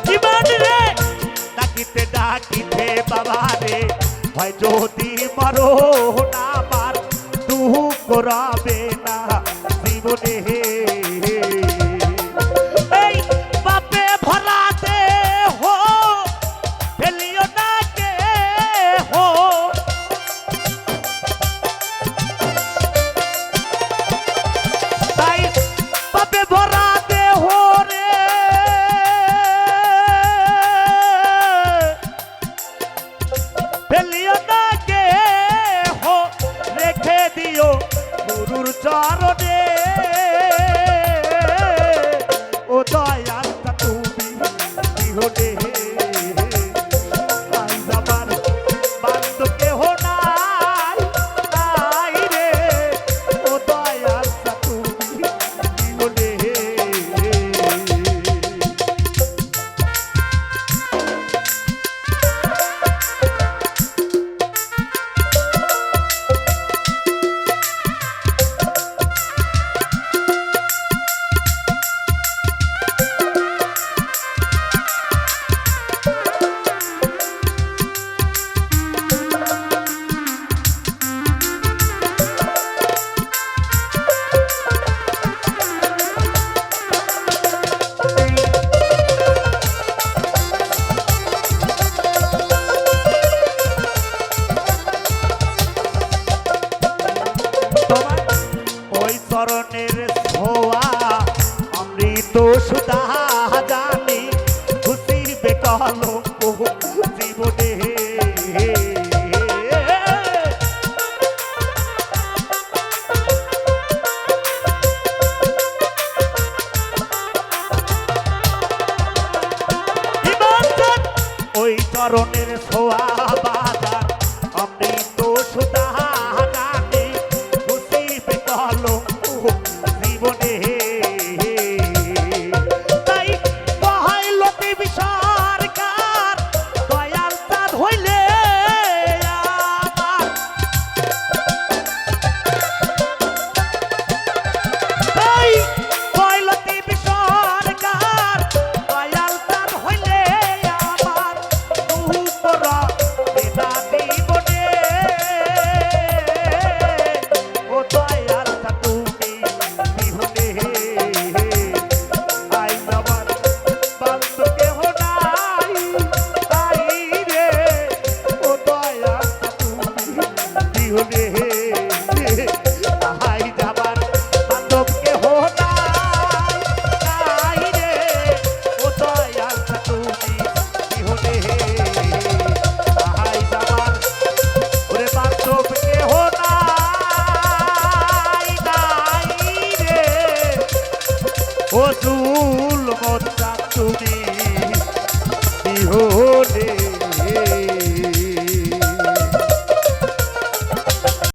জীবনে ডাকিতে বাবা রে হয় যদি মরো না আমার দুঃখ রবে না জীবনে এই বাপে ভরাতে হো ফেলিও না কে হো তাই বাপে ভরাতে হো রে ফেলিও না কে হো রেখে দিও গুরুর চরণে ও দয়াল তুমি বিহনে আজ আমার বান্ধব কেহ নাই নাই রে ও দয়াল তুমি বিহনে চরণের ছোঁয়া অমৃত সুধা জানি খুশিবে কলঙ্ক জীবনে ওই চরণের ছোঁয়া বাজার অমৃত সুধা জানি খুশিবে কলঙ্ক জীবনে তাই কহাইল দেবী সরকার দয়াল চাঁদ হইলে আমার তাই কইল দেবী সরকার দয়াল চাঁদ হইলে আমার দুঃখ রবে না জীবনে ও দয়াল তুমি বিহনে আইজ আমার বান্ধব কেহ নাই তাই রে ও দয়াল তুমি বিহনে আইজ আমার বান্ধব কেহ নাই তাই রে ও দয়াল তুমি বিহনে আইজ আমার ওরে বান্ধব কেহ নাই নাই রে ও জুল মত তুমি বিহনে